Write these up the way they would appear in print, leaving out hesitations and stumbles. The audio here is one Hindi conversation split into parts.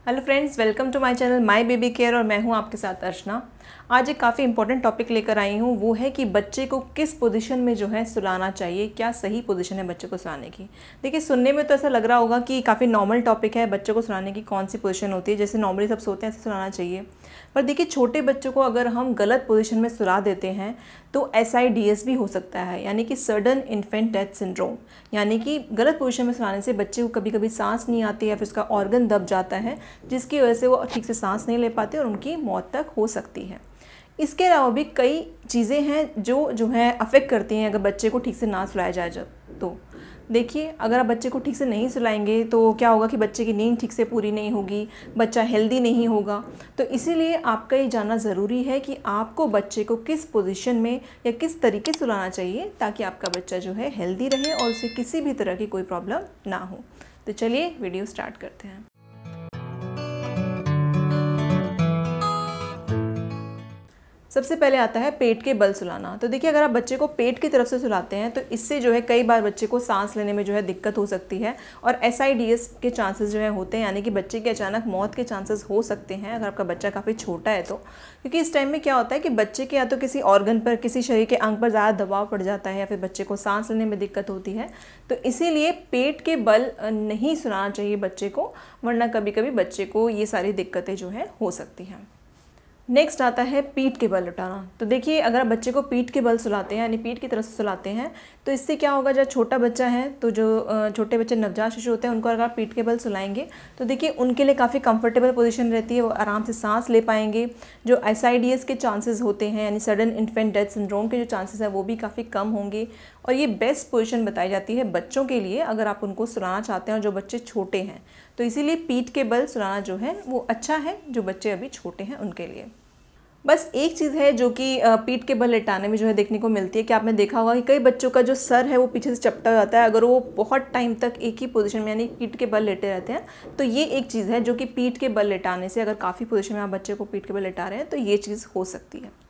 Hello friends, welcome to my channel my baby care और मैं हूं आपके साथ अर्चना। आज एक काफ़ी इंपॉर्टेंट टॉपिक लेकर आई हूं, वो है कि बच्चे को किस पोजीशन में जो है सुलाना चाहिए, क्या सही पोजीशन है बच्चे को सुलाने की। देखिए, सुनने में तो ऐसा लग रहा होगा कि काफ़ी नॉर्मल टॉपिक है, बच्चे को सुलाने की कौन सी पोजीशन होती है, जैसे नॉर्मली सब सोते हैं ऐसे सुलाना चाहिए। पर देखिए, छोटे बच्चों को अगर हम गलत पोजीशन में सुला देते हैं तो SIDS भी हो सकता है, यानी कि सडन इन्फेंट डेथ सिंड्रोम। यानी कि गलत पोजीशन में सुलाने से बच्चे को कभी कभी सांस नहीं आती या फिर उसका ऑर्गन दब जाता है, जिसकी वजह से वो ठीक से सांस नहीं ले पाते और उनकी मौत तक हो सकती है। इसके अलावा भी कई चीज़ें हैं जो है अफेक्ट करती हैं अगर बच्चे को ठीक से ना सुलाया जाए जब। तो देखिए, अगर आप बच्चे को ठीक से नहीं सुलाएंगे तो क्या होगा कि बच्चे की नींद ठीक से पूरी नहीं होगी, बच्चा हेल्दी नहीं होगा। तो इसीलिए आपका ये जानना ज़रूरी है कि आपको बच्चे को किस पोजीशन में या किस तरीके से सुलाना चाहिए ताकि आपका बच्चा जो है हेल्दी रहे और उसे किसी भी तरह की कोई प्रॉब्लम ना हो। तो चलिए वीडियो स्टार्ट करते हैं। सबसे पहले आता है पेट के बल सुलाना। तो देखिए, अगर आप बच्चे को पेट की तरफ से सुलाते हैं तो इससे जो है कई बार बच्चे को सांस लेने में जो है दिक्कत हो सकती है और SIDS के चांसेस जो है होते हैं, यानी कि बच्चे के अचानक मौत के चांसेस हो सकते हैं अगर आपका बच्चा काफ़ी छोटा है तो। क्योंकि इस टाइम में क्या होता है कि बच्चे के या तो किसी ऑर्गन पर, किसी शरीर के अंग पर ज़्यादा दबाव पड़ जाता है या फिर बच्चे को सांस लेने में दिक्कत होती है। तो इसीलिए पेट के बल नहीं सुलाना चाहिए बच्चे को, वरना कभी कभी बच्चे को ये सारी दिक्कतें जो है हो सकती हैं। नेक्स्ट आता है पीठ के बल उठाना। तो देखिए, अगर आप बच्चे को पीठ के बल सुलाते हैं यानी पीठ की तरफ से सुलाते हैं तो इससे क्या होगा, जब छोटा बच्चा है तो जो छोटे बच्चे नवजात शिशु होते हैं उनको अगर आप पीठ के बल सुलाएंगे तो देखिए उनके लिए काफ़ी कंफर्टेबल पोजीशन रहती है, वो आराम से सांस ले पाएंगे। जो SIDS के चांसेस होते हैं यानी सडन इन्फेंट डेथ सिंड्रोम के जो चांसेस है वो भी काफ़ी कम होंगे। और ये बेस्ट पोजीशन बताई जाती है बच्चों के लिए अगर आप उनको सुलाना चाहते हैं और जो बच्चे छोटे हैं। तो इसीलिए पीठ के बल सुलाना जो है वो अच्छा है जो बच्चे अभी छोटे हैं उनके लिए। बस एक चीज़ है जो कि पीठ के बल लेटाने में जो है देखने को मिलती है कि आपने देखा होगा कि कई बच्चों का जो सर है वो पीछे से चपटा हो जाता है अगर वो बहुत टाइम तक एक ही पोजीशन में यानी पीठ के बल लेटे रहते हैं। तो ये एक चीज़ है जो कि पीठ के बल लेटाने से, अगर काफ़ी पोजीशन में आप बच्चे को पीठ के बल लेटा रहे हैं तो ये चीज़ हो सकती है।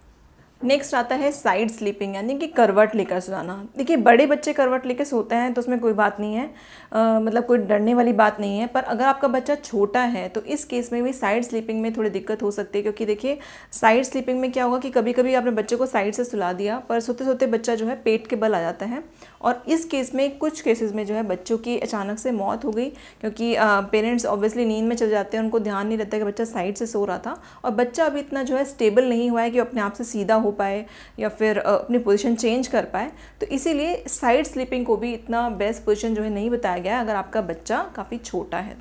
नेक्स्ट आता है साइड स्लीपिंग, यानी कि करवट लेकर सोना। देखिए, बड़े बच्चे करवट लेकर सोते हैं तो उसमें कोई बात नहीं है, मतलब कोई डरने वाली बात नहीं है। पर अगर आपका बच्चा छोटा है तो इस केस में भी साइड स्लीपिंग में थोड़ी दिक्कत हो सकती है। क्योंकि देखिए, साइड स्लीपिंग में क्या होगा कि कभी कभी आपने बच्चे को साइड से सुला दिया पर सोते सोते बच्चा जो है पेट के बल आ जाता है और इस केस में, कुछ केसेस में जो है बच्चों की अचानक से मौत हो गई। क्योंकि पेरेंट्स ऑब्वियसली नींद में चले जाते हैं, उनको ध्यान नहीं रहता कि बच्चा साइड से सो रहा था और बच्चा अभी इतना जो है स्टेबल नहीं हुआ है कि अपने आप से सीधा हो पाए या फिर अपनी पोजीशन चेंज कर पाए। तो इसीलिए साइड स्लीपिंग को भी इतना बेस्ट पोजीशन जो है नहीं बताया गया अगर आपका बच्चा काफ़ी छोटा है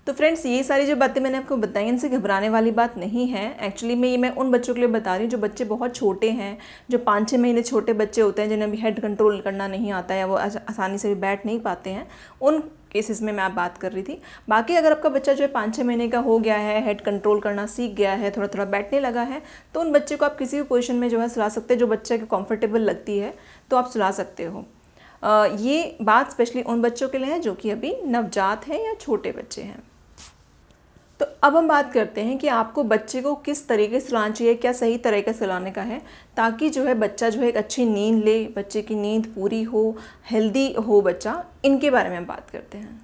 तो फ्रेंड्स, ये सारी जो बातें मैंने आपको बताई इनसे घबराने वाली बात नहीं है। एक्चुअली मैं उन बच्चों के लिए बता रही हूँ जो बच्चे बहुत छोटे हैं, जो 5-6 महीने छोटे बच्चे होते हैं जिन्हें अभी हेड कंट्रोल करना नहीं आता है या वो आसानी से भी बैठ नहीं पाते हैं, उन केसेस में मैं बात कर रही थी। बाकी अगर आपका बच्चा जो है 5-6 महीने का हो गया है, हेड कंट्रोल करना सीख गया है, थोड़ा थोड़ा बैठने लगा है, तो उन बच्चे को आप किसी भी पोजीशन में जो है सुला सकते हैं जो बच्चे को कंफर्टेबल लगती है तो आप सुला सकते हो। ये बात स्पेशली उन बच्चों के लिए है जो कि अभी नवजात हैं या छोटे बच्चे हैं। तो अब हम बात करते हैं कि आपको बच्चे को किस तरीके से सुलाना चाहिए, क्या सही तरीके से सुलाने का है ताकि जो है बच्चा जो है एक अच्छी नींद ले, बच्चे की नींद पूरी हो, हेल्दी हो बच्चा। इनके बारे में हम बात करते हैं।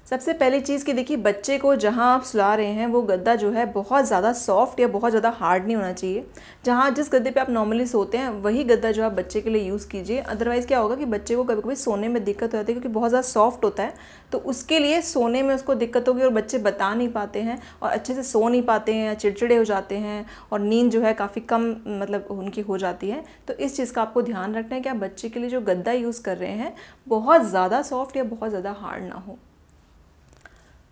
सबसे पहली चीज़ कि देखिए, बच्चे को जहाँ आप सुला रहे हैं वो गद्दा जो है बहुत ज़्यादा सॉफ्ट या बहुत ज़्यादा हार्ड नहीं होना चाहिए। जहाँ जिस गद्दे पे आप नॉर्मली सोते हैं वही गद्दा जो आप बच्चे के लिए यूज़ कीजिए। अदरवाइज़ क्या होगा कि बच्चे को कभी कभी सोने में दिक्कत हो जाती है क्योंकि बहुत ज़्यादा सॉफ्ट होता है, तो उसके लिए सोने में उसको दिक्कत होगी और बच्चे बता नहीं पाते हैं और अच्छे से सो नहीं पाते हैं या चिड़चिड़े हो जाते हैं और नींद जो है काफ़ी कम मतलब उनकी हो जाती है। तो इस चीज़ का आपको ध्यान रखना है कि आप बच्चे के लिए जो गद्दा यूज़ कर रहे हैं बहुत ज़्यादा सॉफ्ट या बहुत ज़्यादा हार्ड ना हो।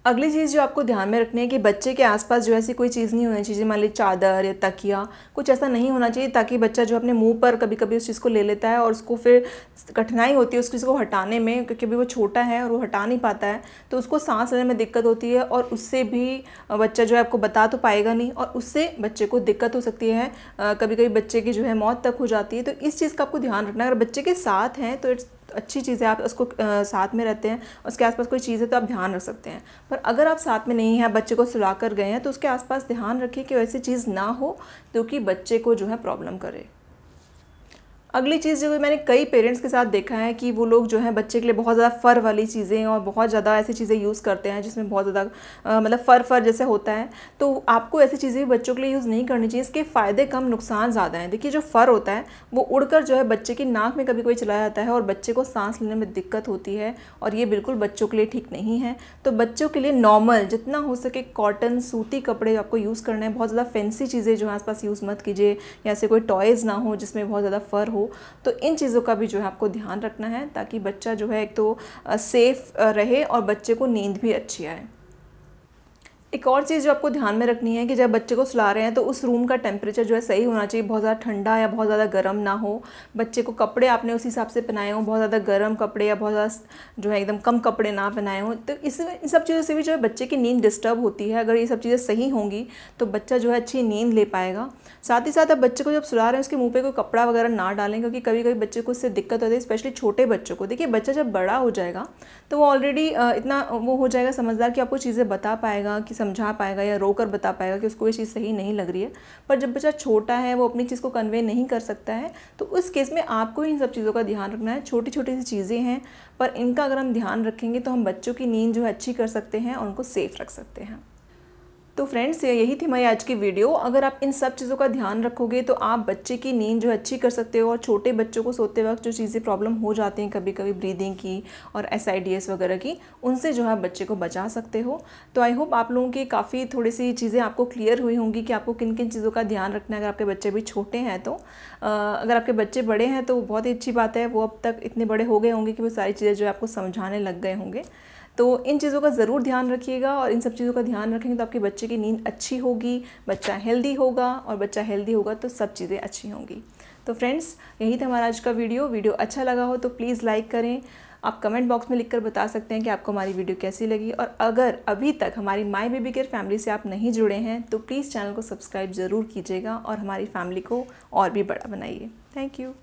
अगली चीज़ जो आपको ध्यान में रखनी है कि बच्चे के आसपास जो ऐसी कोई चीज़ नहीं होनी चाहिए, मान ली चादर या तकिया, कुछ ऐसा नहीं होना चाहिए ताकि बच्चा जो अपने मुंह पर कभी कभी उस चीज़ को ले लेता है और उसको फिर कठिनाई होती है उस चीज़ को हटाने में, क्योंकि अभी वो छोटा है और वो हटा नहीं पाता है तो उसको सांस लेने में दिक्कत होती है और उससे भी बच्चा जो है आपको बता तो पाएगा नहीं और उससे बच्चे को दिक्कत हो सकती है। कभी कभी बच्चे की जो है मौत तक हो जाती है। तो इस चीज़ का आपको ध्यान रखना है। अगर बच्चे के साथ हैं तो अच्छी चीज़ है, आप उसको साथ में रहते हैं, उसके आसपास कोई चीज़ है तो आप ध्यान रख सकते हैं। पर अगर आप साथ में नहीं हैं, बच्चे को सुला कर गए हैं तो उसके आसपास ध्यान रखिए कि वैसी चीज़ ना हो जो कि बच्चे को जो है प्रॉब्लम करे। अगली चीज़ जो मैंने कई पेरेंट्स के साथ देखा है कि वो लोग जो है बच्चे के लिए बहुत ज़्यादा फ़र वाली चीज़ें और बहुत ज़्यादा ऐसी चीज़ें यूज़ करते हैं जिसमें बहुत ज़्यादा मतलब फ़र जैसे होता है। तो आपको ऐसी चीज़ें भी बच्चों के लिए यूज़ नहीं करनी चाहिए। इसके फ़ायदे कम, नुकसान ज़्यादा हैं। देखिए, जो फ़र होता है वो उड़कर जो है बच्चे की नाक में कभी कभी चला जाता है और बच्चे को सांस लेने में दिक्कत होती है, और ये बिल्कुल बच्चों के लिए ठीक नहीं है। तो बच्चों के लिए नॉर्मल जितना हो सके कॉटन, सूती कपड़े आपको यूज़ करने हैं। बहुत ज़्यादा फैंसी चीज़ें जो है आसपास यूज़ मत कीजिए, या ऐसे कोई टॉयज़ ना हो जिसमें बहुत ज़्यादा फ़र हो। तो इन चीज़ों का भी जो है आपको ध्यान रखना है, ताकि बच्चा जो है एक तो सेफ़ रहे और बच्चे को नींद भी अच्छी आए। एक और चीज़ जो आपको ध्यान में रखनी है कि जब बच्चे को सुला रहे हैं तो उस रूम का टेम्परेचर जो है सही होना चाहिए। बहुत ज़्यादा ठंडा या बहुत ज़्यादा गर्म ना हो। बच्चे को कपड़े आपने उस हिसाब से पहनाए हों, बहुत ज़्यादा गर्म कपड़े या बहुत ज़्यादा जो है एकदम कम कपड़े ना पहनाए हों। तो इन सब चीज़ों से भी जो है बच्चे की नींद डिस्टर्ब होती है। अगर ये सब चीज़ें सही होंगी तो बच्चा जो है अच्छी नींद ले पाएगा। साथ ही साथ आप बच्चे को जब सुला रहे हैं उसके मुँह पर कोई कपड़ा वगैरह ना डालें, क्योंकि कभी कभी बच्चे को उससे दिक्कत होती है, स्पेशली छोटे बच्चों को। देखिए, बच्चा जब बड़ा हो जाएगा तो वो ऑलरेडी इतना वो हो जाएगा समझदार कि आपको चीज़ें बता पाएगा, कि समझा पाएगा या रोकर बता पाएगा कि उसको ये चीज़ सही नहीं लग रही है। पर जब बच्चा छोटा है, वो अपनी चीज़ को कन्वे नहीं कर सकता है, तो उस केस में आपको इन सब चीज़ों का ध्यान रखना है। छोटी छोटी सी चीज़ें हैं, पर इनका अगर हम ध्यान रखेंगे तो हम बच्चों की नींद जो है अच्छी कर सकते हैं और उनको सेफ रख सकते हैं। तो फ्रेंड्स, यही थी हमारी आज की वीडियो। अगर आप इन सब चीज़ों का ध्यान रखोगे तो आप बच्चे की नींद जो अच्छी कर सकते हो, और छोटे बच्चों को सोते वक्त जो चीज़ें प्रॉब्लम हो जाती हैं कभी कभी ब्रीदिंग की और SIDS वगैरह की, उनसे जो है बच्चे को बचा सकते हो। तो आई होप आप लोगों की काफ़ी थोड़ी सी चीज़ें आपको क्लियर हुई होंगी कि आपको किन किन चीज़ों का ध्यान रखना है अगर आपके बच्चे भी छोटे हैं तो। अगर आपके बच्चे बड़े हैं तो बहुत ही अच्छी बात है, वो अब तक इतने बड़े हो गए होंगे कि वो सारी चीज़ें जो है आपको समझाने लग गए होंगे। तो इन चीज़ों का ज़रूर ध्यान रखिएगा, और इन सब चीज़ों का ध्यान रखेंगे तो आपके बच्चे की नींद अच्छी होगी, बच्चा हेल्दी होगा, और बच्चा हेल्दी होगा तो सब चीज़ें अच्छी होंगी। तो फ्रेंड्स, यही था हमारा आज का वीडियो अच्छा लगा हो तो प्लीज़ लाइक करें। आप कमेंट बॉक्स में लिखकर बता सकते हैं कि आपको हमारी वीडियो कैसी लगी, और अगर अभी तक हमारी माय बेबी केयर फैमिली से आप नहीं जुड़े हैं तो प्लीज़ चैनल को सब्सक्राइब ज़रूर कीजिएगा और हमारी फैमिली को और भी बड़ा बनाइए। Thank you.